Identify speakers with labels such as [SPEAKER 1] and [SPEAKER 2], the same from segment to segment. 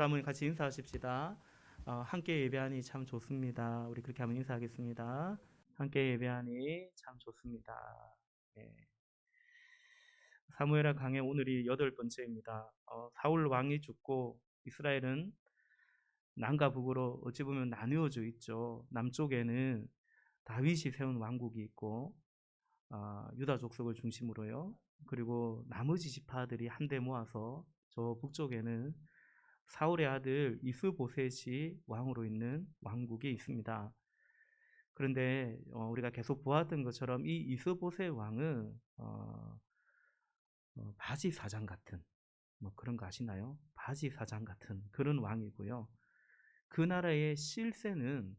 [SPEAKER 1] 마음으로 한번 같이 인사하십시다. 함께 예배하니 참 좋습니다. 우리 그렇게 한번 인사하겠습니다. 함께 예배하니 참 좋습니다. 네. 사무엘하 강해 오늘이 8번째입니다. 사울 왕이 죽고 이스라엘은 남과 북으로 어찌 보면 나누어져 있죠. 남쪽에는 다윗이 세운 왕국이 있고 유다 족속을 중심으로요. 그리고 나머지 지파들이 한데 모아서 저 북쪽에는 사울의 아들 이스보셋이 왕으로 있는 왕국이 있습니다. 그런데 우리가 계속 보았던 것처럼 이 이스보셋 왕은 바지 사장 같은 뭐 그런 거 아시나요? 바지 사장 같은 그런 왕이고요. 그 나라의 실세는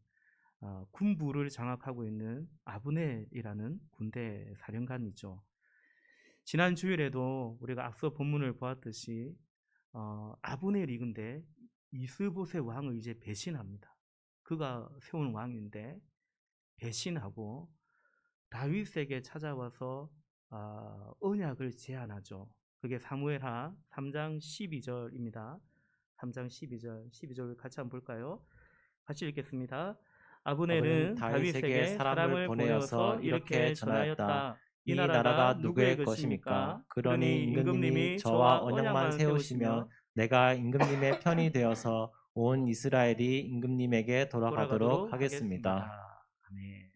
[SPEAKER 1] 군부를 장악하고 있는 아브넬이라는 군대 사령관이죠. 지난 주일에도 우리가 앞서 본문을 보았듯이 아브넬이 근데 이스보셋 왕을 이제 배신합니다. 그가 세운 왕인데 배신하고 다윗에게 찾아와서 언약을 제안하죠. 그게 사무엘하 3장 12절입니다. 3장 12절 같이 한번 볼까요? 같이 읽겠습니다. 아브넬은 다윗에게 사람을 보내어서 이렇게 전하였다. 이 나라가 누구의 것입니까? 그러니 임금님이 저와 언약만 세우시면
[SPEAKER 2] 내가 임금님의 편이 되어서 온 이스라엘이 임금님에게 돌아가도록 하겠습니다.
[SPEAKER 1] 아멘.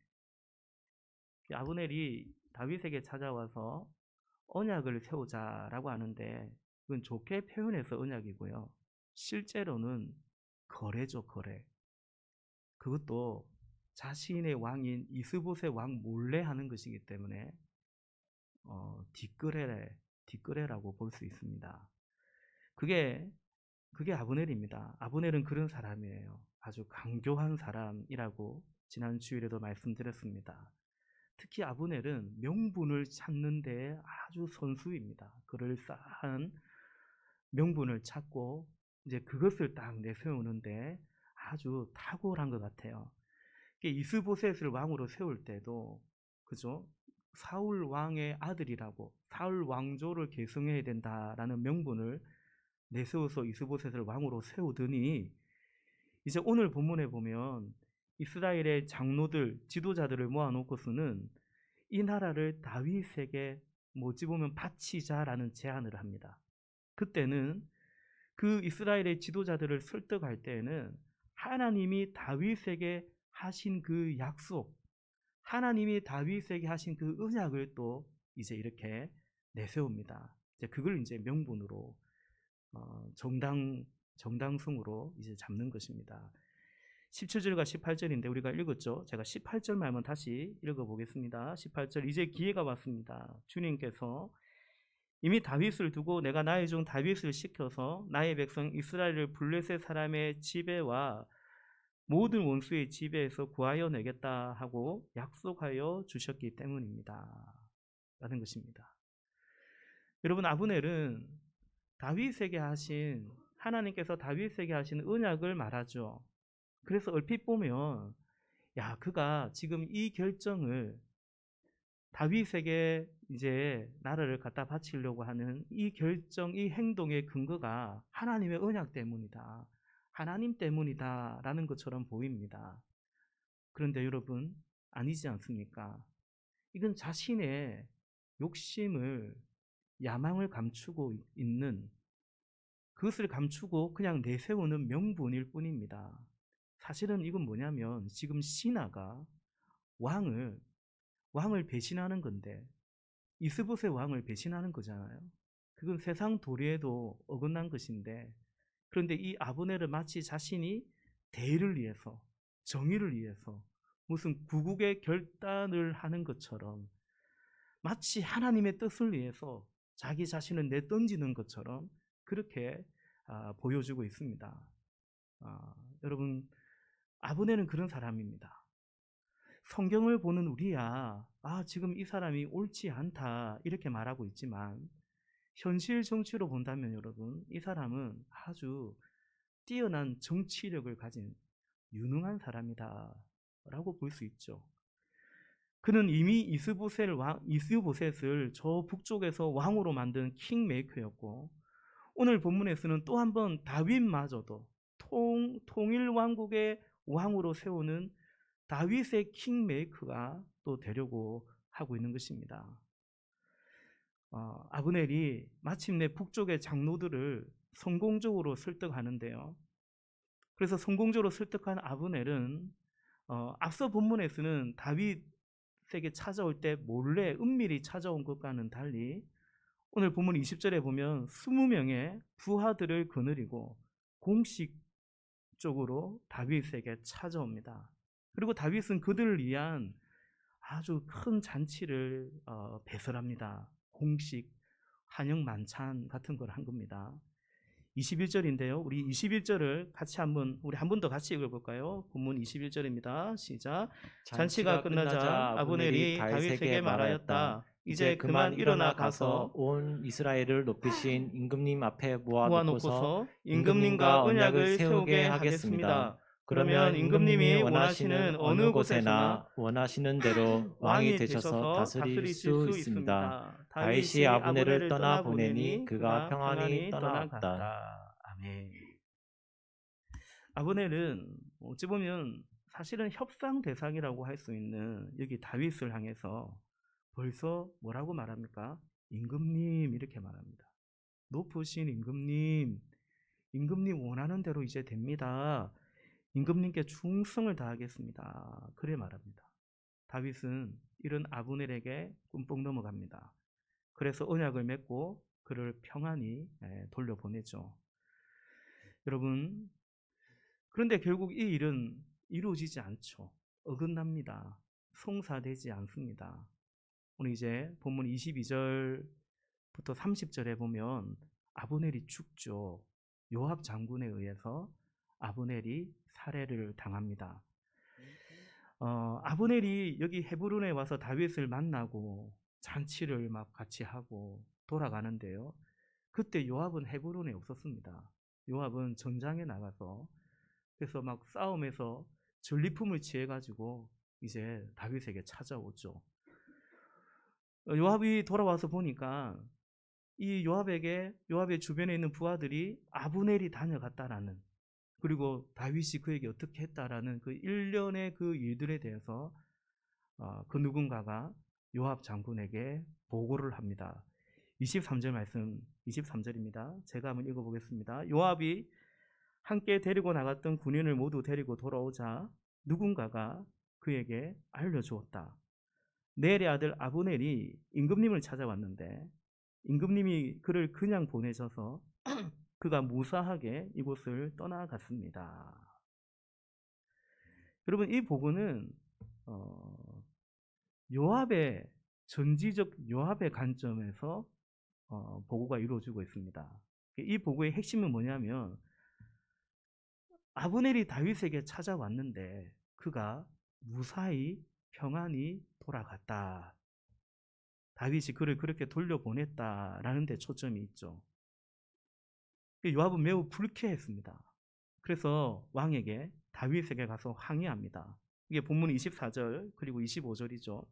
[SPEAKER 1] 아브넬이 다윗에게 찾아와서 언약을 세우자라고 하는데 그건 좋게 표현해서 언약이고요. 실제로는 거래죠, 거래. 그것도 자신의 왕인 이스보셋 왕 몰래 하는 것이기 때문에 뒷거래라고 볼 수 있습니다. 그게 아브넬입니다. 아브넬은 그런 사람이에요. 아주 강교한 사람이라고 지난 주일에도 말씀드렸습니다. 특히 아브넬은 명분을 찾는 데 아주 선수입니다. 그럴싸한 명분을 찾고 이제 그것을 딱 내세우는데 아주 탁월한 것 같아요. 이스보셋을 왕으로 세울 때도 그죠? 사울 왕의 아들이라고 사울 왕조를 계승해야 된다라는 명분을 내세워서 이스보셋을 왕으로 세우더니 이제 오늘 본문에 보면 이스라엘의 장로들, 지도자들을 모아놓고서는 이 나라를 다윗에게 어찌 보면 바치자라는 제안을 합니다. 그때는 그 이스라엘의 지도자들을 설득할 때에는 하나님이 다윗에게 하신 그 약속, 하나님이 다윗에게 하신 그 언약을 또 이제 이렇게 내세웁니다. 이제 그걸 이제 명분으로 정당성으로 이제 잡는 것입니다. 17절과 18절인데 우리가 읽었죠. 제가 18절 말만 다시 읽어보겠습니다. 18절 이제 기회가 왔습니다. 주님께서 이미 다윗을 두고 내가 나의 종 다윗을 시켜서 나의 백성 이스라엘을 블레셋 사람의 지배와 모든 원수의 지배에서 구하여 내겠다 하고 약속하여 주셨기 때문입니다. 라는 것입니다. 여러분, 아브넬은 하나님께서 다윗에게 하신 언약을 말하죠. 그래서 얼핏 보면 그가 지금 이 결정을 다윗에게 이제 나라를 갖다 바치려고 하는 이 결정, 이 행동의 근거가 하나님의 언약 때문이다. 하나님 때문이다라는 것처럼 보입니다. 그런데 여러분, 아니지 않습니까? 이건 자신의 욕심을, 야망을 감추고 있는, 그것을 감추고 그냥 내세우는 명분일 뿐입니다. 사실은 이건 뭐냐면 지금 신하가 왕을 배신하는 건데 이스보셋 왕을 배신하는 거잖아요. 그건 세상 도리에도 어긋난 것인데 그런데 이 아브넬은 마치 자신이 대의를 위해서 정의를 위해서 무슨 구국의 결단을 하는 것처럼 마치 하나님의 뜻을 위해서 자기 자신을 내던지는 것처럼 그렇게 보여주고 있습니다. 여러분, 아브넬은 그런 사람입니다. 성경을 보는 우리야 지금 이 사람이 옳지 않다 이렇게 말하고 있지만 현실 정치로 본다면 여러분 이 사람은 아주 뛰어난 정치력을 가진 유능한 사람이다 라고 볼 수 있죠. 그는 이미 이스보셋을 저 북쪽에서 왕으로 만든 킹메이커였고 오늘 본문에서는 또 한 번 다윗마저도 통일 왕국의 왕으로 세우는 다윗의 킹메이커가 또 되려고 하고 있는 것입니다. 아브넬이 마침내 북쪽의 장로들을 성공적으로 설득하는데요. 그래서 성공적으로 설득한 아브넬은 앞서 본문에서는 다윗에게 찾아올 때 몰래 은밀히 찾아온 것과는 달리 오늘 본문 20절에 보면 20명의 부하들을 거느리고 공식적으로 다윗에게 찾아옵니다. 그리고 다윗은 그들을 위한 아주 큰 잔치를 배설합니다. 공식 환영 만찬 같은 걸 한 겁니다. 21절인데요. 우리 21절을 같이 우리 한 번 더 같이 읽어볼까요? 본문 21절입니다. 시작. 잔치가 끝나자 아브넬이 다윗에게 말하였다. 이제 그만 일어나 가서
[SPEAKER 2] 온 이스라엘을 높이신 임금님 앞에
[SPEAKER 1] 모아놓고서 임금님과 언약을 세우게 하겠습니다. 그러면 임금님이 원하시는 어느 곳에나
[SPEAKER 2] 원하시는 대로 왕이 되셔서 다스릴 수 있습니다. 다윗이 아브넬을 떠나 보내니 그가 평안히 떠나갔다.
[SPEAKER 1] 아멘. 아브넬은 어찌 보면 사실은 협상 대상이라고 할 수 있는 여기 다윗을 향해서 벌써 뭐라고 말합니까? 임금님 이렇게 말합니다. 높으신 임금님 원하는 대로 이제 됩니다. 임금님께 충성을 다하겠습니다. 그래 말합니다. 다윗은 이런 아브넬에게 끔뻑 넘어갑니다. 그래서 언약을 맺고 그를 평안히 돌려보내죠. 여러분, 그런데 결국 이 일은 이루어지지 않죠. 어긋납니다. 성사되지 않습니다. 오늘 이제 본문 22절부터 30절에 보면 아브넬이 죽죠. 요압 장군에 의해서 아브넬이 살해를 당합니다. 아브넬이 여기 헤브론에 와서 다윗을 만나고 잔치를 막 같이 하고 돌아가는데요. 그때 요압은 헤브론에 없었습니다. 요압은 전장에 나가서 그래서 막 싸움에서 전리품을 취해가지고 이제 다윗에게 찾아오죠. 요압이 돌아와서 보니까 이 요압의 주변에 있는 부하들이 아브넬이 다녀갔다라는, 그리고 다윗이 그에게 어떻게 했다라는 그 일련의 그 일들에 대해서 그 누군가가 요압 장군에게 보고를 합니다. 23절 말씀, 23절입니다. 제가 한번 읽어보겠습니다. 요압이 함께 데리고 나갔던 군인을 모두 데리고 돌아오자 누군가가 그에게 알려주었다. 넬의 아들 아브넬이 임금님을 찾아왔는데 임금님이 그를 그냥 보내셔서 그가 무사하게 이곳을 떠나갔습니다. 여러분, 이 보고는 요압의 전지적 요압의 관점에서 보고가 이루어지고 있습니다. 이 보고의 핵심은 뭐냐면 아브넬이 다윗에게 찾아왔는데 그가 무사히 평안히 돌아갔다. 다윗이 그를 그렇게 돌려보냈다라는 데 초점이 있죠. 요압은 매우 불쾌했습니다. 그래서 왕에게 다윗에게 가서 항의합니다. 이게 본문 24절 그리고 25절이죠.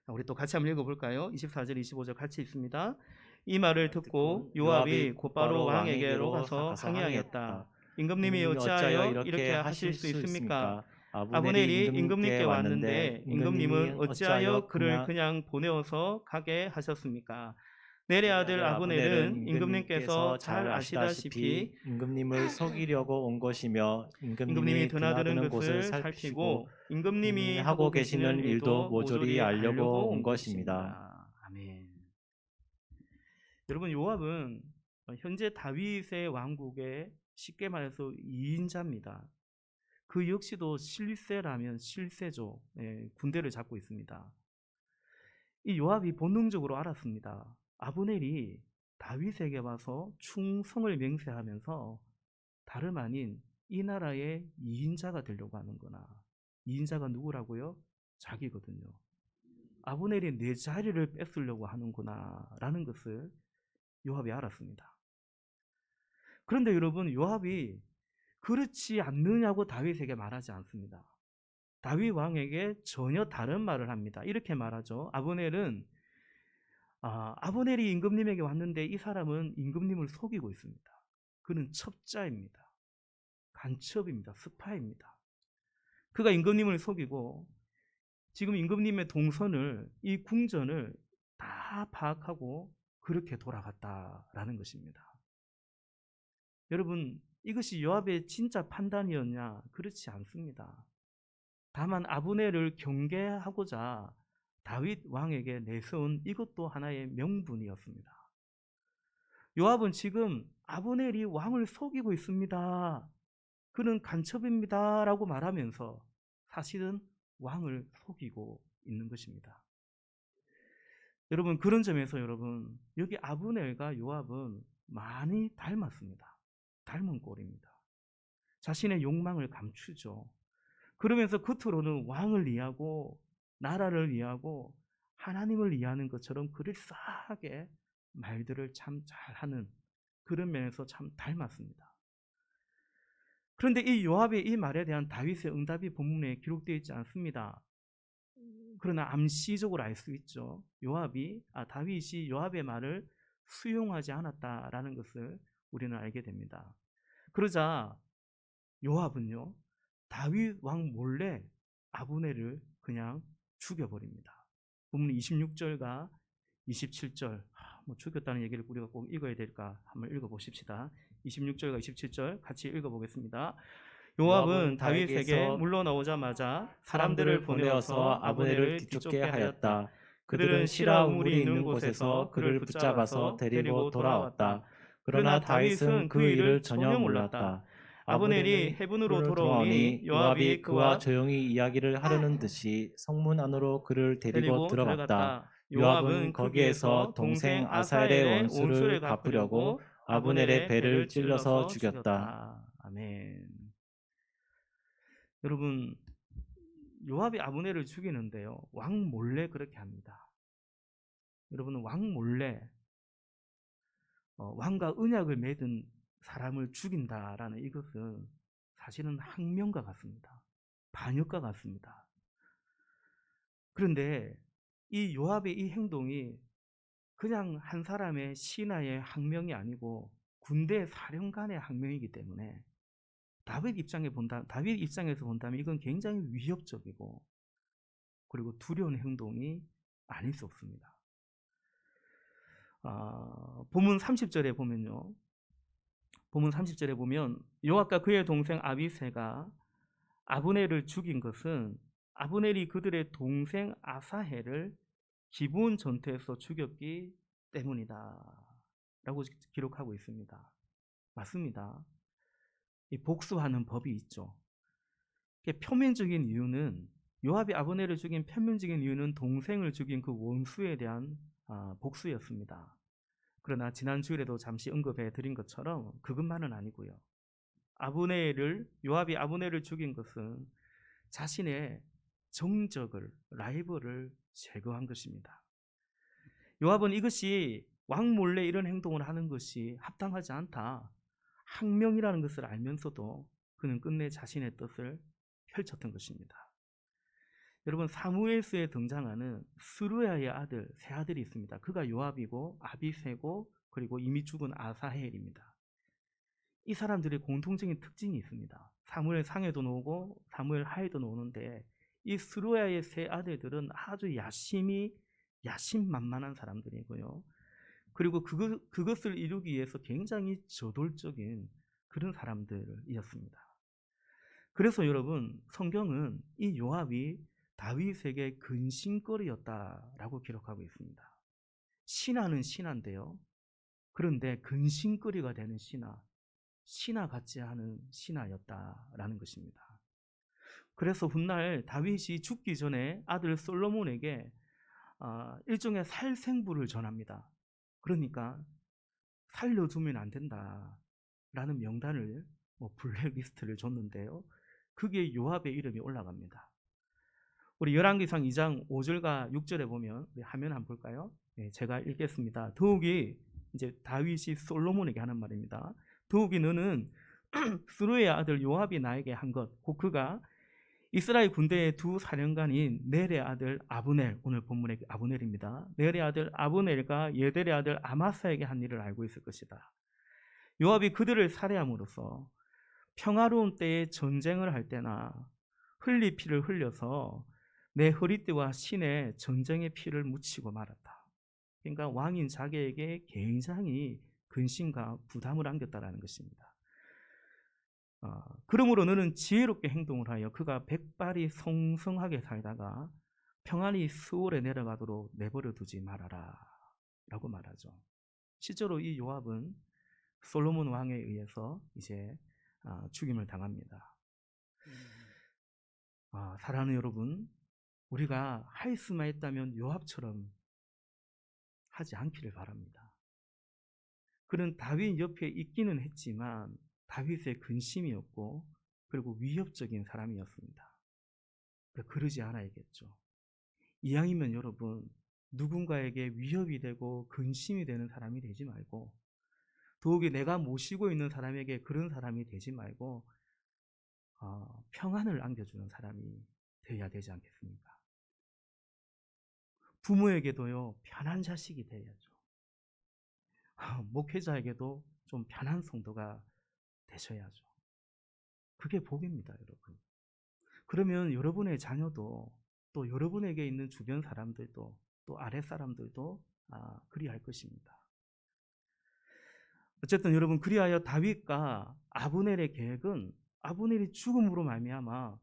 [SPEAKER 1] 우리 또 같이 한번 읽어볼까요? 24절 25절 같이 있습니다. 이 말을 듣고 요압이 곧바로 왕에게로 가서 항의하였다. 임금님이 어찌하여 이렇게 하실 수 있습니까? 아브넬이 임금님께 왔는데 임금님은 어찌하여 그를 그냥 보내어서 가게 하셨습니까? 넬의 아들 아브넬은 임금님께서 잘 아시다시피
[SPEAKER 2] 임금님을 속이려고 온 것이며 임금님이 드나드는 곳을 살피고 임금님이 하고 계시는 일도 모조리 알려고 온 것입니다.
[SPEAKER 1] 아멘. 여러분, 요압은 현재 다윗의 왕국의 쉽게 말해서 2인자입니다. 그 역시도 실세라면 실세죠. 군대를 잡고 있습니다. 이 요압이 본능적으로 알았습니다. 아브넬이 다윗에게 와서 충성을 맹세하면서 다름 아닌 이 나라의 2인자가 되려고 하는구나. 2인자가 누구라고요? 자기거든요. 아브넬이 내 자리를 뺏으려고 하는구나 라는 것을 요압이 알았습니다. 그런데 여러분, 요압이 그렇지 않느냐고 다윗에게 말하지 않습니다. 다윗 왕에게 전혀 다른 말을 합니다. 이렇게 말하죠. 아브넬은 아브넬이 임금님에게 왔는데 이 사람은 임금님을 속이고 있습니다. 그는 첩자입니다. 간첩입니다. 스파입니다. 그가 임금님을 속이고 지금 임금님의 동선을, 이 궁전을 다 파악하고 그렇게 돌아갔다라는 것입니다. 여러분, 이것이 요압의 진짜 판단이었냐? 그렇지 않습니다. 다만 아브넬을 경계하고자 다윗 왕에게 내세운 이것도 하나의 명분이었습니다. 요압은 지금 아브넬이 왕을 속이고 있습니다. 그는 간첩입니다. 라고 말하면서 사실은 왕을 속이고 있는 것입니다. 여러분, 그런 점에서 여러분, 여기 아브넬과 요압은 많이 닮았습니다. 닮은 꼴입니다. 자신의 욕망을 감추죠. 그러면서 겉으로는 왕을 이해하고 나라를 이해하고 하나님을 이해하는 것처럼 그럴싸하게 말들을 참 잘하는 그런 면에서 참 닮았습니다. 그런데 이 요압의 이 말에 대한 다윗의 응답이 본문에 기록되어 있지 않습니다. 그러나 암시적으로 알 수 있죠. 다윗이 요압의 말을 수용하지 않았다라는 것을 우리는 알게 됩니다. 그러자 요압은요, 다윗 왕 몰래 아브넬을 그냥 죽여버립니다. 본문 26절과 27절, 죽였다는 얘기를 우리가 꼭 읽어야 될까 한번 읽어보십시다. 26절과 27절 같이 읽어보겠습니다. 요압은 다윗에게 물러나오자마자 사람들을 보내어서 아브넬을 뒤쫓게 하였다. 그들은 시라 우물이 있는 곳에서 그를 붙잡아서 데리고 돌아왔다. 그러나 다윗은 그 일을 전혀 몰랐다. 아브넬이 헤브론으로 돌아오니 요압이 그와 조용히 이야기를 하려는 듯이 성문 안으로 그를 데리고 들어갔다. 요압은 거기에서 동생 아사엘의 원수를 갚으려고 아브넬의 배를 찔러서 죽였다. 아멘. 여러분, 요압이 아브넬을 죽이는데요, 왕 몰래 그렇게 합니다. 여러분, 왕 몰래 왕과 언약을 맺은 사람을 죽인다라는 이것은 사실은 항명과 같습니다. 반역과 같습니다. 그런데 이 요압의 이 행동이 그냥 한 사람의 신하의 항명이 아니고 군대 사령관의 항명이기 때문에 다윗 입장에서 본다면 이건 굉장히 위협적이고 그리고 두려운 행동이 아닐 수 없습니다. 본문 30절에 보면요. 본문 30절에 보면 요압과 그의 동생 아비새가 아브넬을 죽인 것은 아브넬이 그들의 동생 아사헬을 기브온 전투에서 죽였기 때문이다 라고 기록하고 있습니다. 맞습니다. 이 복수하는 법이 있죠. 표면적인 이유는 요압이 아브넬을 죽인 표면적인 이유는 동생을 죽인 그 원수에 대한 복수였습니다. 그러나 지난 주일에도 잠시 언급해 드린 것처럼 그것만은 아니고요. 요압이 아브넬을 죽인 것은 자신의 정적을, 라이벌을 제거한 것입니다. 요압은 이것이 왕 몰래 이런 행동을 하는 것이 합당하지 않다, 항명이라는 것을 알면서도 그는 끝내 자신의 뜻을 펼쳤던 것입니다. 여러분, 사무엘서에 등장하는 스루야의 아들, 세 아들이 있습니다. 그가 요압이고 아비새고 그리고 이미 죽은 아사헬입니다. 이 사람들의 공통적인 특징이 있습니다. 사무엘 상에도 나오고 사무엘 하에도 나오는데 이 스루야의 세 아들들은 아주 야심만만한 사람들이고요. 그리고 그것을 이루기 위해서 굉장히 저돌적인 그런 사람들이었습니다. 그래서 여러분, 성경은 이 요압이 다윗에게 근심거리였다라고 기록하고 있습니다. 신하는 신하인데요. 그런데 근심거리가 되는 신하 같지 않은 신하였다라는 것입니다. 그래서 훗날 다윗이 죽기 전에 아들 솔로몬에게 일종의 살생부를 전합니다. 그러니까 살려두면 안 된다라는 명단을, 블랙리스트를 줬는데요. 그게 요압의 이름이 올라갑니다. 우리 열왕기상 2장 5절과 6절에 보면 우리 화면 한번 볼까요? 네, 제가 읽겠습니다. 더욱이 이제 다윗이 솔로몬에게 하는 말입니다. 더욱이 너는 스루의 아들 요압이 나에게 한 것, 곧 그가 이스라엘 군대의 두 사령관인 넬의 아들 아브넬, 오늘 본문의 아브넬입니다. 넬의 아들 아브넬과 예델의 아들 아마사에게 한 일을 알고 있을 것이다. 요압이 그들을 살해함으로써 평화로운 때에 전쟁을 할 때나 흘릴 피를 흘려서 내 허리띠와 신에 전쟁의 피를 묻히고 말았다. 그러니까 왕인 자기에게 굉장히 근심과 부담을 안겼다라는 것입니다. 그러므로 너는 지혜롭게 행동을 하여 그가 백발이 성성하게 살다가 평안히 스올에 내려가도록 내버려 두지 말아라 라고 말하죠. 실제로 이 요압은 솔로몬 왕에 의해서 이제 죽임을 당합니다. 사랑하는 여러분, 우리가 할 수만 있다면 요압처럼 하지 않기를 바랍니다. 그는 다윗 옆에 있기는 했지만 다윗의 근심이었고 그리고 위협적인 사람이었습니다. 그러지 않아야겠죠. 이왕이면 여러분, 누군가에게 위협이 되고 근심이 되는 사람이 되지 말고, 더욱이 내가 모시고 있는 사람에게 그런 사람이 되지 말고 평안을 안겨주는 사람이 되어야 되지 않겠습니까? 부모에게도요, 편한 자식이 되어야죠. 목회자에게도 좀 편한 성도가 되셔야죠. 그게 복입니다, 여러분. 그러면 여러분의 자녀도, 또 여러분에게 있는 주변 사람들도, 또 아랫사람들도 그리할 것입니다. 어쨌든 여러분, 그리하여 다윗과 아브넬의 계획은 아브넬이 죽음으로 말미암아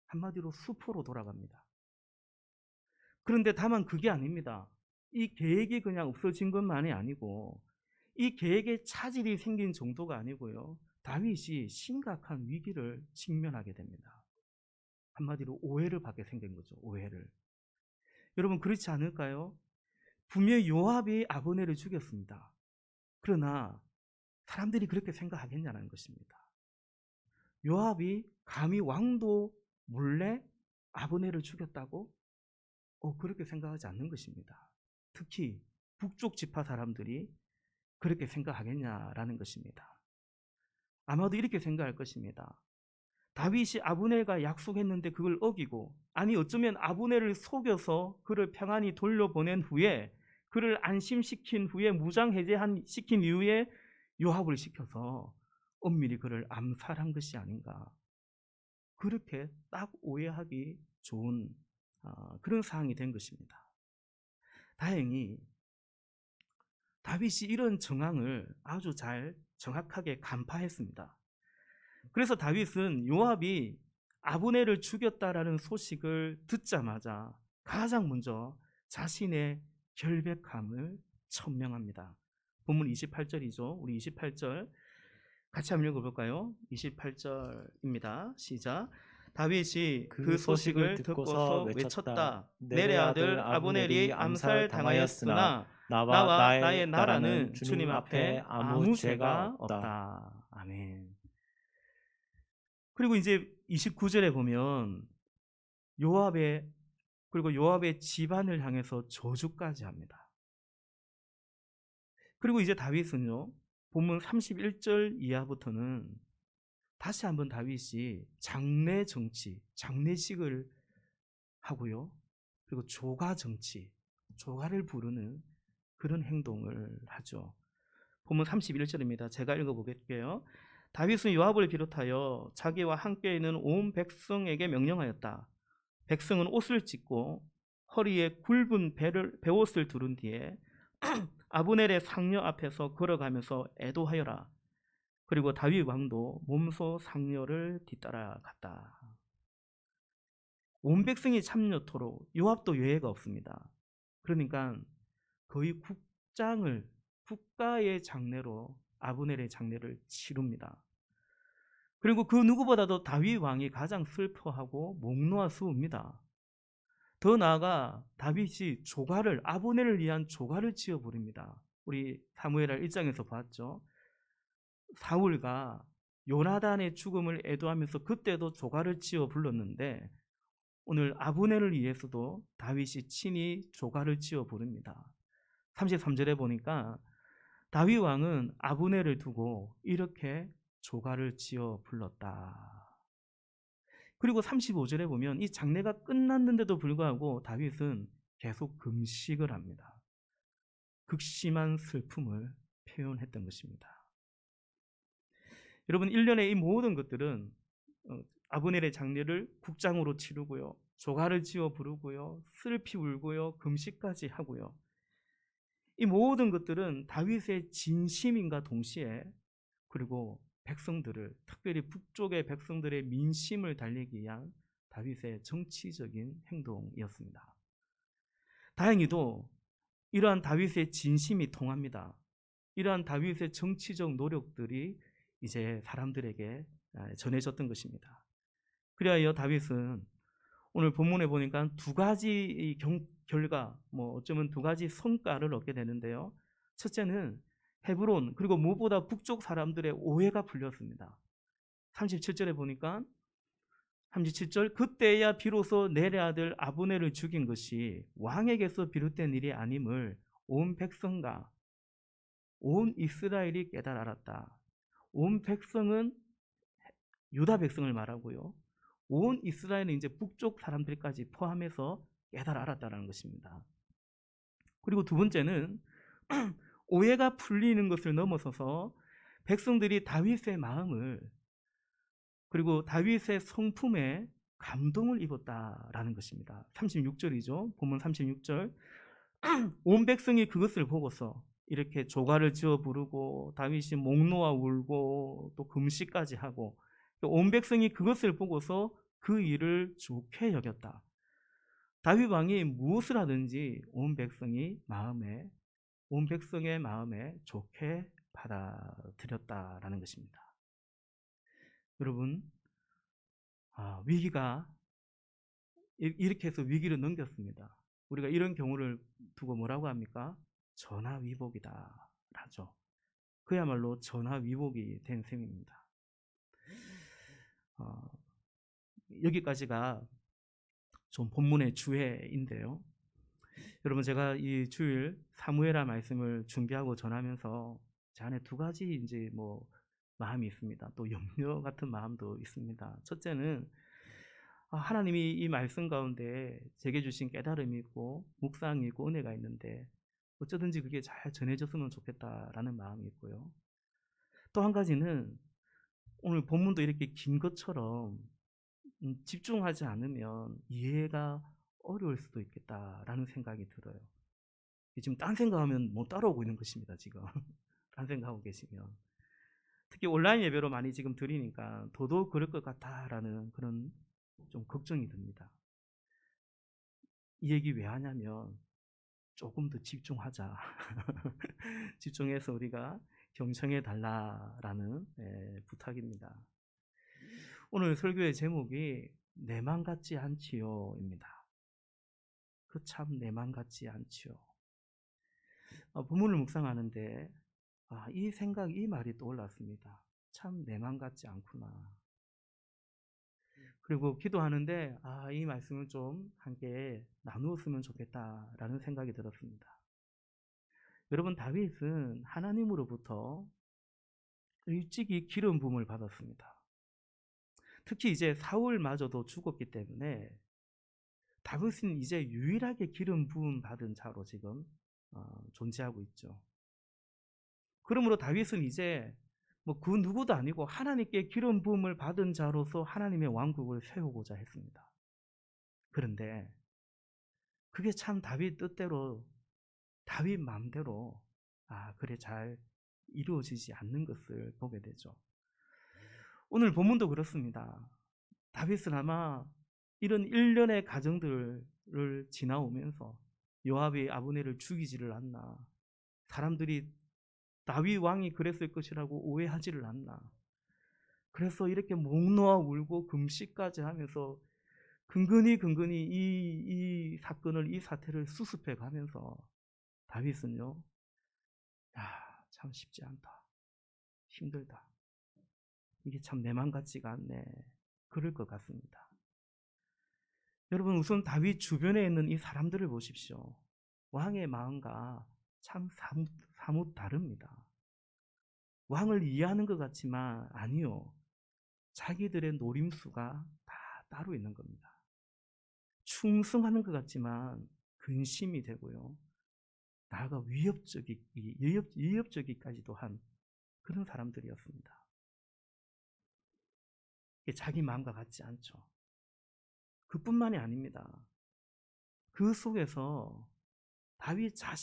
[SPEAKER 1] 한마디로 수포로 돌아갑니다. 그런데 다만 그게 아닙니다. 이 계획이 그냥 없어진 것만이 아니고 이 계획에 차질이 생긴 정도가 아니고요, 다윗이 심각한 위기를 직면하게 됩니다. 한마디로 오해를 받게 생긴 거죠. 오해를. 여러분, 그렇지 않을까요? 분명히 요압이 아브넬을 죽였습니다. 그러나 사람들이 그렇게 생각하겠냐는 것입니다. 요압이 감히 왕도 몰래 아브넬을 죽였다고? 그렇게 생각하지 않는 것입니다. 특히 북쪽 지파 사람들이 그렇게 생각하겠냐라는 것입니다. 아마도 이렇게 생각할 것입니다. 다윗이 아브넬과 약속했는데 그걸 어기고, 아니 어쩌면 아브넬을 속여서 그를 평안히 돌려보낸 후에, 그를 안심시킨 후에, 무장해제시킨 이후에 요압을 시켜서 엄밀히 그를 암살한 것이 아닌가, 그렇게 딱 오해하기 좋은 그런 상황이 된 것입니다. 다행히 다윗이 이런 정황을 아주 잘 정확하게 간파했습니다. 그래서 다윗은 요압이 아브넬을 죽였다라는 소식을 듣자마자 가장 먼저 자신의 결백함을 천명합니다. 본문 28절이죠. 우리 28절 같이 한번 읽어볼까요? 28절입니다. 시작. 다윗이 그 소식을 듣고서 외쳤다. 넬의 아들 아브넬이 암살당하였으나 나와 나의 나라는 주님 앞에 아무 죄가 없다. 아멘. 그리고 이제 29절에 보면 요압의 집안을 향해서 저주까지 합니다. 그리고 이제 다윗은요, 본문 31절 이하부터는 다시 한번 다윗이 장례 정치, 장례식을 하고요, 그리고 조가 정치, 조가를 부르는 그런 행동을 하죠. 본문 31절입니다. 제가 읽어보겠게요. 다윗은 요압을 비롯하여 자기와 함께 있는 온 백성에게 명령하였다. 백성은 옷을 찢고 허리에 굵은 베옷을 두른 뒤에 아브넬의 상녀 앞에서 걸어가면서 애도하여라. 그리고 다윗 왕도 몸소 상녀를 뒤따라갔다. 온 백성이 참여토록, 요압도 예외가 없습니다. 그러니까 거의 국가의 장례로 아브넬의 장례를 치릅니다. 그리고 그 누구보다도 다윗 왕이 가장 슬퍼하고 목 놓아 숨습니다. 더 나아가 다윗이 아브넬을 위한 조가를 지어 부릅니다. 우리 사무엘하 1장에서 봤죠. 사울과 요나단의 죽음을 애도하면서 그때도 조가를 지어 불렀는데, 오늘 아브넬을 위해서도 다윗이 친히 조가를 지어 부릅니다. 33절에 보니까 다윗 왕은 아브넬을 두고 이렇게 조가를 지어 불렀다. 그리고 35절에 보면 이 장례가 끝났는데도 불구하고 다윗은 계속 금식을 합니다. 극심한 슬픔을 표현했던 것입니다. 여러분, 1년의 이 모든 것들은 아브넬의 장례를 국장으로 치르고요, 조가를 지어 부르고요, 슬피 울고요, 금식까지 하고요, 이 모든 것들은 다윗의 진심인가 동시에 그리고 백성들을, 특별히 북쪽의 백성들의 민심을 달래기 위한 다윗의 정치적인 행동이었습니다. 다행히도 이러한 다윗의 진심이 통합니다. 이러한 다윗의 정치적 노력들이 이제 사람들에게 전해졌던 것입니다. 그리하여 다윗은 오늘 본문에 보니까 두 가지 결과, 어쩌면 두 가지 성과를 얻게 되는데요. 첫째는 헤브론, 그리고 무엇보다 북쪽 사람들의 오해가 풀렸습니다. 37절에 보니까 37절, 그때야 비로소 넬의 아들 아브넬을 죽인 것이 왕에게서 비롯된 일이 아님을 온 백성과 온 이스라엘이 깨달아 알았다. 온 백성은 유다 백성을 말하고요, 온 이스라엘은 이제 북쪽 사람들까지 포함해서 깨달아 알았다는 것입니다. 그리고 두 번째는 오해가 풀리는 것을 넘어서서 백성들이 다윗의 마음을, 그리고 다윗의 성품에 감동을 입었다라는 것입니다. 36절이죠. 본문 36절. 온 백성이 그것을 보고서 이렇게 조가를 지어 부르고 다윗이 목 놓아 울고 또 금식까지 하고, 온 백성이 그것을 보고서 그 일을 좋게 여겼다. 다윗 왕이 무엇을 하든지 온 백성의 마음에 좋게 받아들였다라는 것입니다. 여러분, 위기가 이렇게 해서 위기를 넘겼습니다. 우리가 이런 경우를 두고 뭐라고 합니까? 전화위복이다 라죠. 그야말로 전화위복이 된 셈입니다. 여기까지가 좀 본문의 주해인데요. 여러분, 제가 이 주일 사무엘하 말씀을 준비하고 전하면서 제 안에 두 가지 이제 마음이 있습니다. 또 염려 같은 마음도 있습니다. 첫째는 하나님이 이 말씀 가운데 제게 주신 깨달음이 있고 묵상이 있고 은혜가 있는데 어쩌든지 그게 잘 전해졌으면 좋겠다라는 마음이 있고요. 또 한 가지는 오늘 본문도 이렇게 긴 것처럼 집중하지 않으면 이해가 어려울 수도 있겠다라는 생각이 들어요. 지금 딴 생각하면 못 따라오고 있는 것입니다. 지금 딴 생각하고 계시면, 특히 온라인 예배로 많이 지금 드리니까 더더욱 그럴 것 같다라는 그런 좀 걱정이 듭니다. 이 얘기 왜 하냐면 조금 더 집중하자. 집중해서 우리가 경청해 달라라는 부탁입니다. 오늘 설교의 제목이 내 맘 같지 않지요입니다. 그 참 내 맘 같지 않지요. 본문을 묵상하는데 이 생각, 이 말이 떠올랐습니다. 참 내 맘 같지 않구나. 그리고 기도하는데 이 말씀을 좀 함께 나누었으면 좋겠다라는 생각이 들었습니다. 여러분, 다윗은 하나님으로부터 일찍이 기름 부음을 받았습니다. 특히 이제 사울마저도 죽었기 때문에 다윗은 이제 유일하게 기름 부음 받은 자로 지금 존재하고 있죠. 그러므로 다윗은 이제 그 누구도 아니고 하나님께 기름 부음을 받은 자로서 하나님의 왕국을 세우고자 했습니다. 그런데 그게 참 다윗 뜻대로, 다윗 마음대로 그래 잘 이루어지지 않는 것을 보게 되죠. 오늘 본문도 그렇습니다. 다윗은 아마 이런 일련의 가정들을 지나오면서 요압이 아브넬을 죽이지를 않나, 사람들이 다윗 왕이 그랬을 것이라고 오해하지를 않나, 그래서 이렇게 목 놓아 울고 금식까지 하면서 근근히 이 사건을, 이 사태를 수습해 가면서 다윗은요, 참 쉽지 않다, 힘들다, 이게 참 내 맘 같지가 않네, 그럴 것 같습니다. 여러분, 우선 다윗 주변에 있는 이 사람들을 보십시오. 왕의 마음과 참 사뭇 다릅니다. 왕을 이해하는 것 같지만 아니요, 자기들의 노림수가 다 따로 있는 겁니다. 충성하는 것 같지만 근심이 되고요. 나아가 위협적이까지도 한 그런 사람들이었습니다. 자기 마음과 같지 않죠. 그뿐만이 아닙니다. 그 속에서 다윗 자기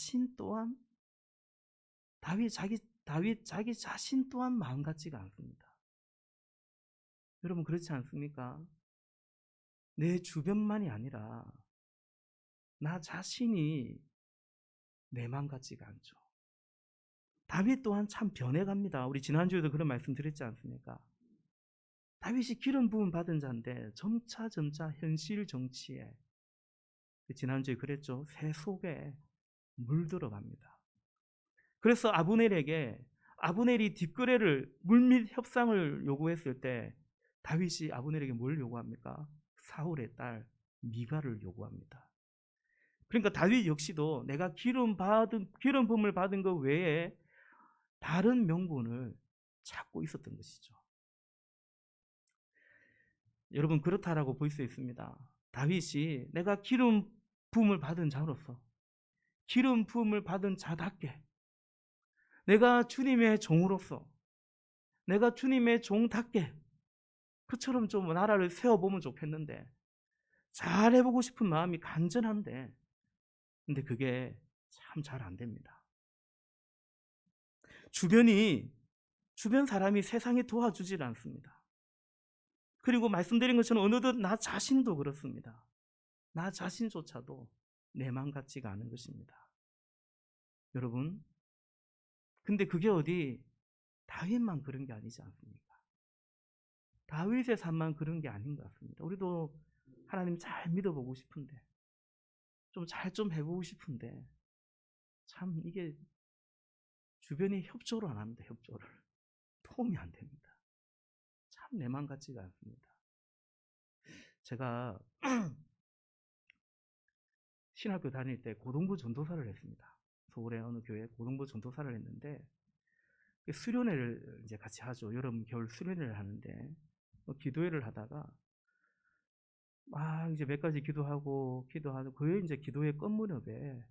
[SPEAKER 1] 자신 또한 마음 같지가 않습니다. 여러분 그렇지 않습니까? 내 주변만이 아니라 나 자신이 내 마음 같지가 않죠. 다윗 또한 참 변해갑니다. 우리 지난주에도 그런 말씀 드렸지 않습니까? 다윗이 기름 부음 받은 자인데 점차 현실 정치에, 지난주에 그랬죠. 새 속에 물들어갑니다. 그래서 아브넬이 뒷거래를 물밑 협상을 요구했을 때 다윗이 아브넬에게 뭘 요구합니까? 사울의 딸 미가를 요구합니다. 그러니까 다윗 역시도 내가 기름 부음을 받은 것 외에 다른 명분을 찾고 있었던 것이죠. 여러분 그렇다라고 볼 수 있습니다. 다윗이 내가 기름 부음을 받은 자로서, 기름 부음을 받은 자답게, 내가 주님의 종으로서, 내가 주님의 종답게 그처럼 좀 나라를 세워보면 좋겠는데, 잘해보고 싶은 마음이 간절한데, 근데 그게 참 잘 안 됩니다. 주변 사람이 세상에 도와주질 않습니다. 그리고 말씀드린 것처럼 어느덧 나 자신도 그렇습니다. 나 자신조차도 내 마음 같지가 않은 것입니다. 여러분, 근데 그게 어디 다윗만 그런 게 아니지 않습니까? 다윗의 삶만 그런 게 아닌 것 같습니다. 우리도 하나님 잘 믿어보고 싶은데, 좀 잘 좀 해보고 싶은데, 참 이게 주변이 협조를 안 합니다. 협조를. 도움이 안 됩니다. 참 내 마음 같지가 않습니다. 제가 신학교 다닐 때 고등부 전도사를 했습니다. 서울의 어느 교회 고등부 전도사를 했는데, 수련회를 이제 같이 하죠. 여름, 겨울 수련회를 하는데, 기도회를 하다가, 이제 몇 가지 기도하고, 그 이제 기도회 끝 무렵에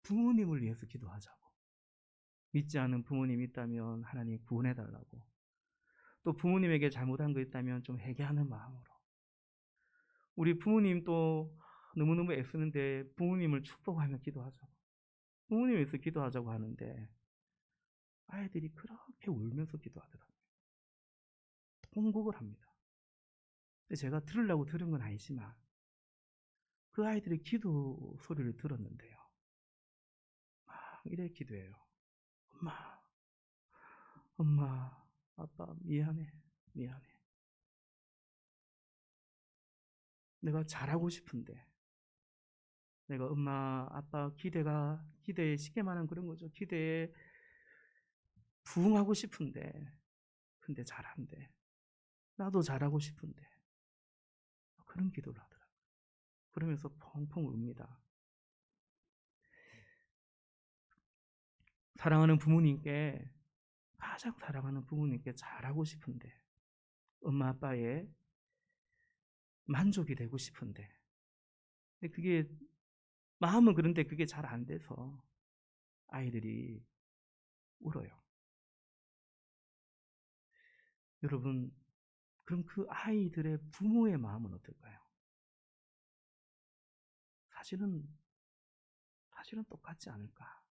[SPEAKER 1] 부모님을 위해서 기도하자고. 믿지 않는 부모님이 있다면 하나님 구원해달라고. 또 부모님에게 잘못한 거 있다면 좀 회개하는 마음으로. 우리 부모님 또 너무너무 애쓰는데 부모님을 축복하며 기도하자고. 부모님 위해서 기도하자고 하는데 아이들이 그렇게 울면서 기도하더라고요. 통곡을 합니다. 근데 제가 들으려고 들은 건 아니지만 그 아이들의 기도 소리를 들었는데요. 막 이래 기도해요. 엄마, 아빠 미안해. 내가 잘하고 싶은데, 내가 엄마, 아빠 기대에 쉽게 말하면 그런 거죠. 기대에 부응하고 싶은데, 근데 잘 안 돼. 나도 잘하고 싶은데. 그런 기도를 하더라고요. 그러면서 펑펑 웁니다. 가장 사랑하는 부모님께 잘하고 싶은데, 엄마, 아빠의 만족이 되고 싶은데, 근데 그게, 마음은 그런데 그게 잘 안 돼서 아이들이 울어요. 여러분, 그럼 그 아이들의 부모의 마음은 어떨까요? 사실은 똑같지 않을까?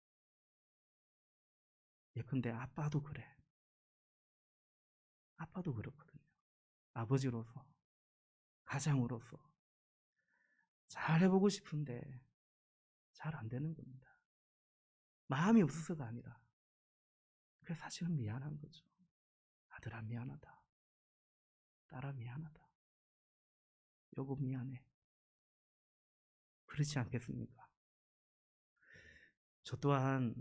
[SPEAKER 1] 예컨대 아빠도 그래. 아빠도 그렇거든요. 아버지로서, 가장으로서 잘해보고 싶은데 잘 안 되는 겁니다. 마음이 없어서가 아니라 그게 사실은 미안한 거죠. 아들아 미안하다. 딸아 미안하다. 여보 미안해. 그렇지 않겠습니까? 저 또한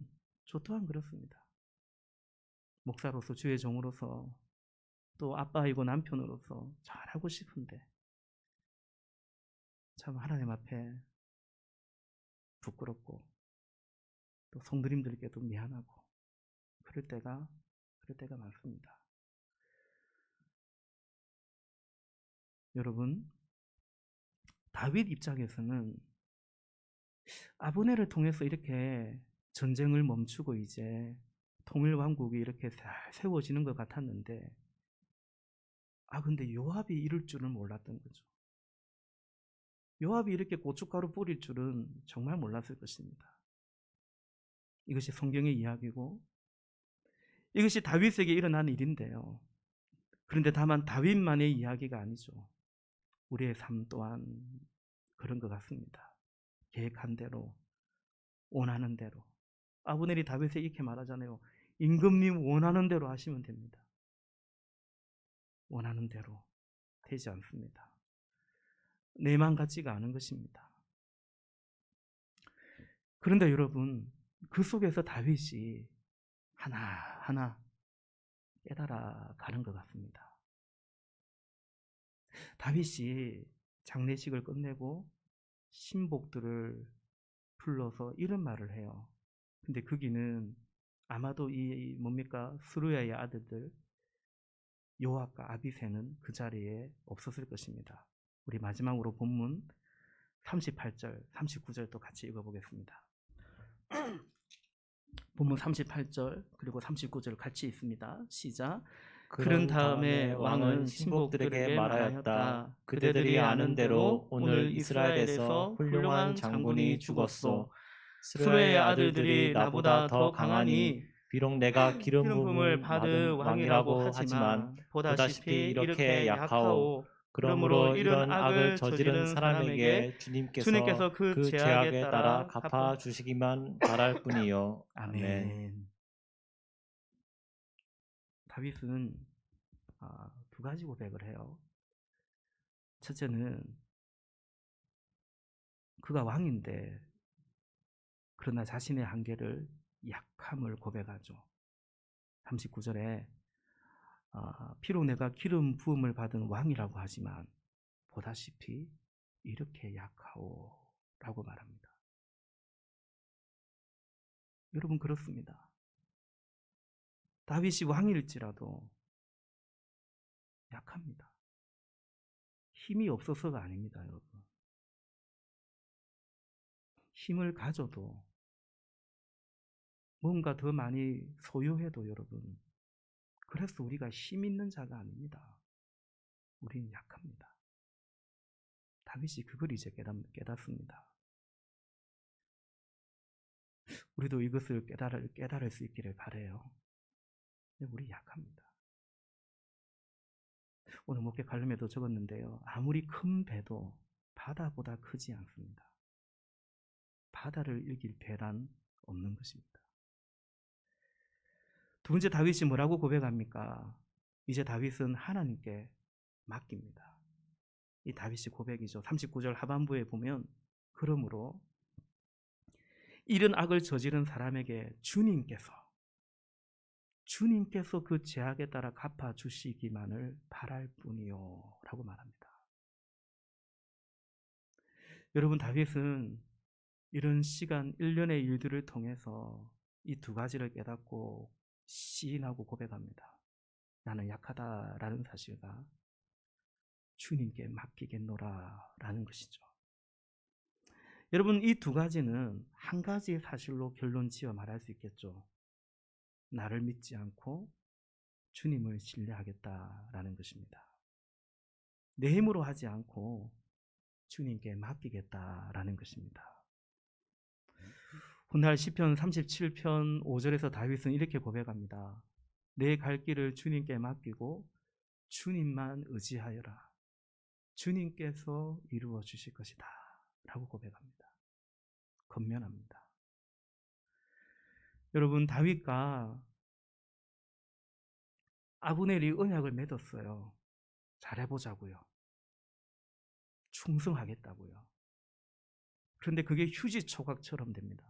[SPEAKER 1] 그렇습니다. 목사로서, 주의 종으로서, 또 아빠이고 남편으로서 잘하고 싶은데 참 하나님 앞에 부끄럽고 또 성도님들께도 미안하고 그럴 때가 많습니다. 여러분, 다윗 입장에서는 아브넬을 통해서 이렇게 전쟁을 멈추고 이제 통일 왕국이 이렇게 잘 세워지는 것 같았는데, 근데 요압이 이럴 줄은 몰랐던 거죠. 요압이 이렇게 고춧가루 뿌릴 줄은 정말 몰랐을 것입니다. 이것이 성경의 이야기고 이것이 다윗에게 일어난 일인데요. 그런데 다만 다윗만의 이야기가 아니죠. 우리의 삶 또한 그런 것 같습니다. 계획한 대로, 원하는 대로. 아브넬이 다윗에게 이렇게 말하잖아요. 임금님 원하는 대로 하시면 됩니다. 원하는 대로 되지 않습니다. 내 맘 같지가 않은 것입니다. 그런데 여러분, 그 속에서 다윗이 하나하나 깨달아 가는 것 같습니다. 다윗이 장례식을 끝내고 신복들을 불러서 이런 말을 해요. 근데 거기는 아마도 이 뭡니까? 스루야의 아들들 요압과 아비새는 그 자리에 없었을 것입니다. 우리 마지막으로 본문 38절, 39절 또 같이 읽어보겠습니다. 본문 38절 그리고 39절 같이 있습니다. 시작. 그런 다음에 왕은 신복들에게 말하였다. 그대들이 아는 대로 오늘 이스라엘에서 훌륭한 장군이 죽었소. 스루야의 아들들이 나보다 더 강하니
[SPEAKER 2] 비록 내가 기름
[SPEAKER 1] 부음을 받은 왕이라고 하지만 보다시피 이렇게 약하오. 그러므로 이런 악을 저지른 사람에게 주님께서 그 죄악에 따라 갚아
[SPEAKER 2] 주시기만 바랄 뿐이요.
[SPEAKER 1] 아멘. 다윗은 두 가지 고백을 해요. 첫째는 그가 왕인데 그러나 자신의 한계를, 약함을 고백하죠. 39절에 비록 내가 기름 부음을 받은 왕이라고 하지만 보다시피 이렇게 약하오 라고 말합니다. 여러분, 그렇습니다. 다윗이 왕일지라도 약합니다. 힘이 없어서가 아닙니다, 여러분. 힘을 가져도 뭔가 더 많이 소유해도 여러분, 그래서 우리가 힘 있는 자가 아닙니다. 우리는 약합니다. 다윗이 그걸 이제 깨닫습니다. 우리도 이것을 깨달을 수 있기를 바라요. 우리 약합니다. 오늘 목회 칼럼에도 적었는데요. 아무리 큰 배도 바다보다 크지 않습니다. 바다를 이길 배란 없는 것입니다. 두 번째, 다윗이 뭐라고 고백합니까? 이제 다윗은 하나님께 맡깁니다. 이 다윗의 고백이죠. 39절 하반부에 보면 그러므로 이런 악을 저지른 사람에게 주님께서 그 죄악에 따라 갚아주시기만을 바랄 뿐이요 라고 말합니다. 여러분, 다윗은 이런 시간 1년의 일들을 통해서 이 두 가지를 깨닫고 시인하고 고백합니다. 나는 약하다라는 사실과 주님께 맡기겠노라 라는 것이죠. 여러분, 이 두 가지는 한 가지 사실로 결론 지어 말할 수 있겠죠. 나를 믿지 않고 주님을 신뢰하겠다라는 것입니다. 내 힘으로 하지 않고 주님께 맡기겠다라는 것입니다. 훗날 시편 37편 5절에서 다윗은 이렇게 고백합니다. 내 갈 길을 주님께 맡기고 주님만 의지하여라. 주님께서 이루어 주실 것이다 라고 고백합니다. 건면합니다. 여러분, 다윗과 아브넬이 언약을 맺었어요. 잘해보자고요. 충성하겠다고요. 그런데 그게 휴지조각처럼 됩니다.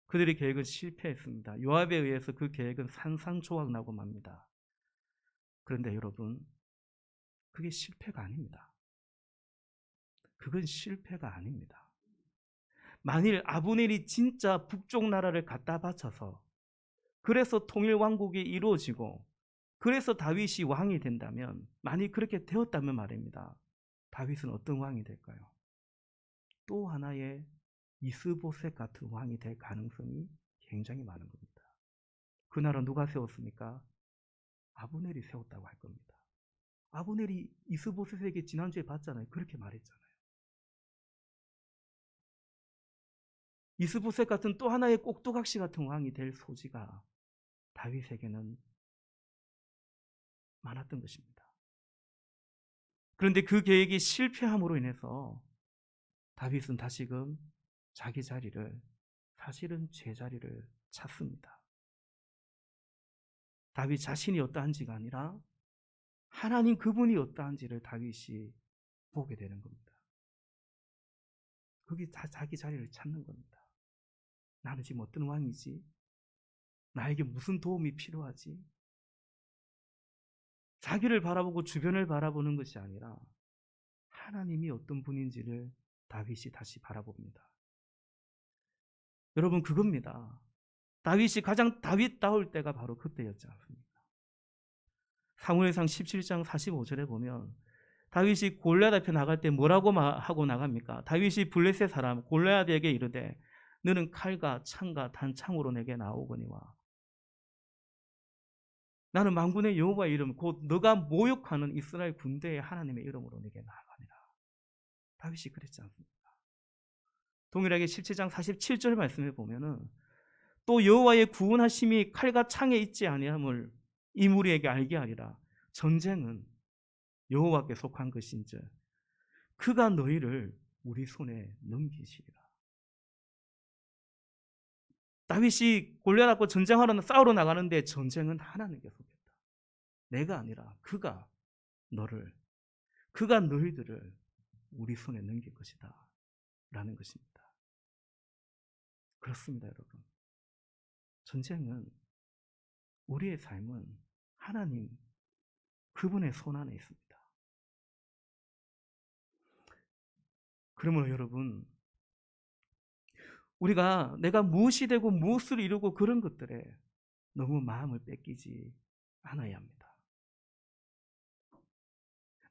[SPEAKER 1] 그들의 계획은 실패했습니다. 요압에 의해서 그 계획은 산산조각 나고 맙니다. 그런데 여러분, 그게 실패가 아닙니다. 그건 실패가 아닙니다. 만일 아브넬이 진짜 북쪽 나라를 갖다 바쳐서 그래서 통일왕국이 이루어지고 그래서 다윗이 왕이 된다면, 만일 그렇게 되었다면 말입니다. 다윗은 어떤 왕이 될까요? 또 하나의 이스보셋 같은 왕이 될 가능성이 굉장히 많은 겁니다. 그 나라 누가 세웠습니까? 아브넬이 세웠다고 할 겁니다. 아브넬이 이스보셋에게 지난주에 봤잖아요. 그렇게 말했잖아요. 이스보셋 같은 또 하나의 꼭두각시 같은 왕이 될 소지가 다윗에게는 많았던 것입니다. 그런데 그 계획이 실패함으로 인해서 다윗은 다시금 자기 자리를, 사실은 제자리를 찾습니다. 다윗 자신이 어떠한지가 아니라 하나님 그분이 어떠한지를 다윗이 보게 되는 겁니다. 그게 다 자기 자리를 찾는 겁니다. 나는 지금 어떤 왕이지? 나에게 무슨 도움이 필요하지? 자기를 바라보고 주변을 바라보는 것이 아니라 하나님이 어떤 분인지를 다윗이 다시 바라봅니다. 여러분, 그겁니다. 다윗이 가장 다윗다울 때가 바로 그때였지 않습니까? 사무엘상 17장 45절에 보면 다윗이 골리앗 앞에 나갈 때 뭐라고 하고 나갑니까? 다윗이 블레셋 사람 골리앗에게 이르되 너는 칼과 창과 단창으로 내게 나오거니와 나는 만군의 여호와의 이름 곧 너가 모욕하는 이스라엘 군대의 하나님의 이름으로 내게 나아가니라. 다윗이 그랬지 않습니까? 동일하게 17장 47절 말씀에 보면은 또 여호와의 구원하심이 칼과 창에 있지 아니함을 이 무리에게 알게 하리라. 전쟁은 여호와께 속한 것인즉 그가 너희를 우리 손에 넘기시리라. 다윗이 골리앗 앞으로 전쟁하러 싸우러 나가는데 전쟁은 하나님께 속했다. 내가 아니라 그가 너희들을 우리 손에 넘길 것이다 라는 것입니다. 그렇습니다, 여러분. 전쟁은, 우리의 삶은 하나님 그분의 손 안에 있습니다. 그러므로 여러분, 우리가 내가 무엇이 되고 무엇을 이루고 그런 것들에 너무 마음을 뺏기지 않아야 합니다.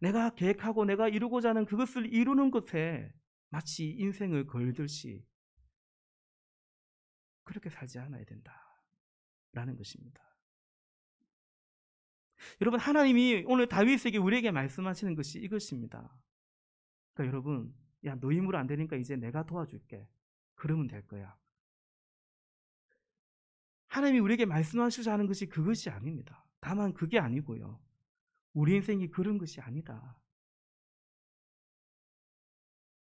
[SPEAKER 1] 내가 계획하고 내가 이루고자 하는 그것을 이루는 것에 마치 인생을 걸듯이 그렇게 살지 않아야 된다라는 것입니다. 여러분, 하나님이 오늘 다윗에게 우리에게 말씀하시는 것이 이것입니다. 그러니까 여러분, 야, 너 힘으로 안 되니까 이제 내가 도와줄게. 그러면 될 거야. 하나님이 우리에게 말씀하시자 하는 것이 그것이 아닙니다. 다만 그게 아니고요. 우리 인생이 그런 것이 아니다.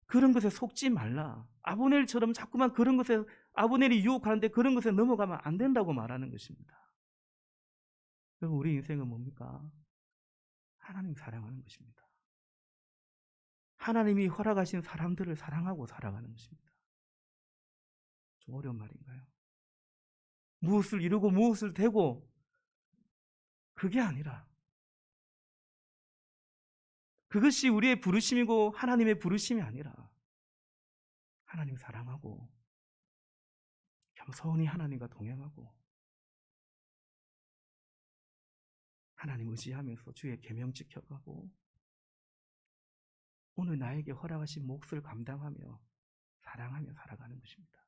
[SPEAKER 1] 그런 것에 속지 말라. 아브넬처럼 자꾸만 그런 것에, 아브넬이 유혹하는데 그런 것에 넘어가면 안 된다고 말하는 것입니다. 그럼 우리 인생은 뭡니까? 하나님 사랑하는 것입니다. 하나님이 허락하신 사람들을 사랑하고 살아가는 것입니다. 좀 어려운 말인가요? 무엇을 이루고 무엇을 되고 그게 아니라 그것이 우리의 부르심이고 하나님의 부르심이 아니라 하나님 사랑하고 겸손히 하나님과 동행하고 하나님 의지하면서 주의 계명 지켜가고 오늘 나에게 허락하신 몫을 감당하며 사랑하며 살아가는 것입니다.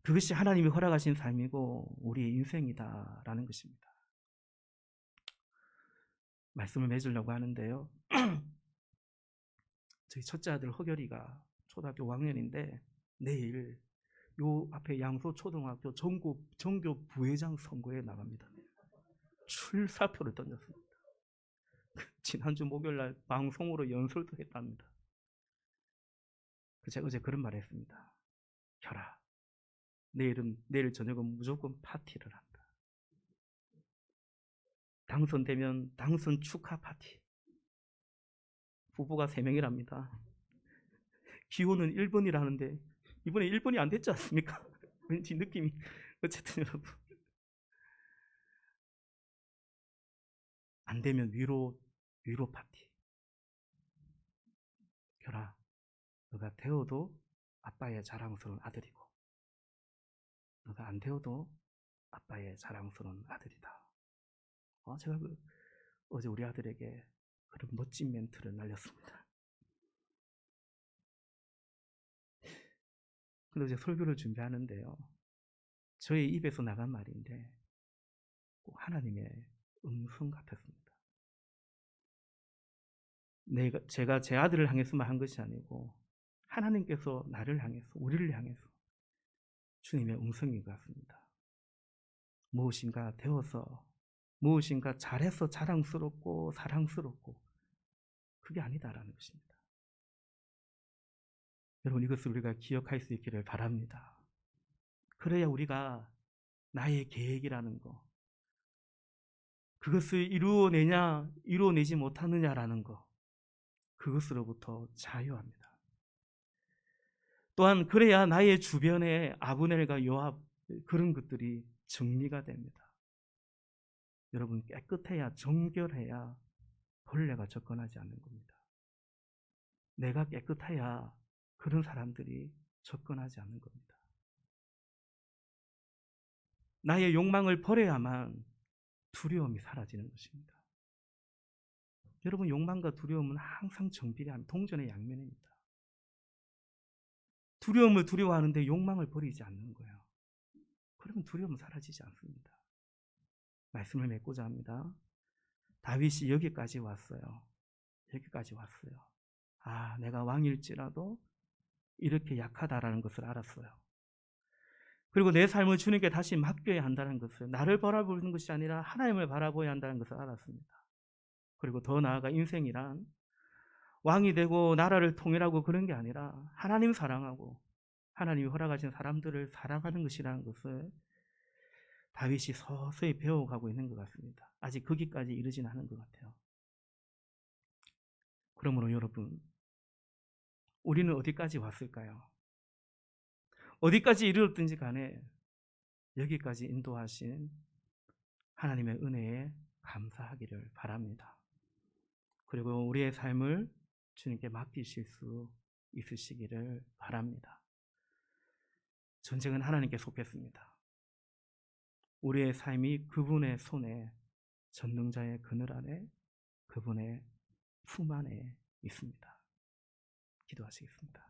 [SPEAKER 1] 그것이 하나님이 허락하신 삶이고 우리의 인생이다라는 것입니다. 말씀을 맺으려고 하는데요. 저희 첫째 아들 허결이가 초등학교 5학년인데 내일 요 앞에 양소초등학교 전교 부회장 선거에 나갑니다. 출사표를 던졌습니다. 지난주 목요일날 방송으로 연설도 했답니다. 제가 어제 그런 말을 했습니다. 결아, 내일 저녁은 무조건 파티를 한다. 당선되면 당선 축하 파티. 후보가 3명이랍니다. 기호는 1번이라 하는데 이번에 1번이 안 됐지 않습니까? 왠지 느낌이. 어쨌든 여러분, 안 되면 위로 파티. 결아, 너가 되어도 아빠의 자랑스러운 아들이고 너가 안 되어도 아빠의 자랑스러운 아들이다. 제가 어제 우리 아들에게 그런 멋진 멘트를 날렸습니다. 근데 이제 설교를 준비하는데요, 저의 입에서 나간 말인데 꼭 하나님의 음성 같았습니다. 제가 제 아들을 향해서만 한 것이 아니고 하나님께서 나를 향해서, 우리를 향해서 주님의 음성인 것 같습니다. 무엇인가 되어서, 무엇인가 잘해서 자랑스럽고 사랑스럽고, 그게 아니다라는 것입니다. 여러분, 이것을 우리가 기억할 수 있기를 바랍니다. 그래야 우리가 나의 계획이라는 거, 그것을 이루어내지 못하느냐라는 거, 그것으로부터 자유합니다. 또한 그래야 나의 주변에 아브넬과 요압, 그런 것들이 정리가 됩니다. 여러분, 깨끗해야, 정결해야 벌레가 접근하지 않는 겁니다. 내가 깨끗해야 그런 사람들이 접근하지 않는 겁니다. 나의 욕망을 버려야만 두려움이 사라지는 것입니다. 여러분, 욕망과 두려움은 항상 정비례한 동전의 양면입니다. 두려움을 두려워하는데 욕망을 버리지 않는 거예요. 그러면 두려움은 사라지지 않습니다. 말씀을 맺고자 합니다. 다윗이 여기까지 왔어요. 여기까지 왔어요. 아, 내가 왕일지라도 이렇게 약하다라는 것을 알았어요. 그리고 내 삶을 주님께 다시 맡겨야 한다는 것을, 나를 바라보는 것이 아니라 하나님을 바라보아야 한다는 것을 알았습니다. 그리고 더 나아가 인생이란 왕이 되고 나라를 통일하고 그런 게 아니라 하나님 사랑하고 하나님이 허락하신 사람들을 사랑하는 것이라는 것을 다윗이 서서히 배워가고 있는 것 같습니다. 아직 거기까지 이르진 않은 것 같아요. 그러므로 여러분, 우리는 어디까지 왔을까요? 어디까지 이르렀든지 간에 여기까지 인도하신 하나님의 은혜에 감사하기를 바랍니다. 그리고 우리의 삶을 주님께 맡기실 수 있으시기를 바랍니다. 전쟁은 하나님께 속했습니다. 우리의 삶이 그분의 손에, 전능자의 그늘 안에, 그분의 품 안에 있습니다. 기도하시겠습니다.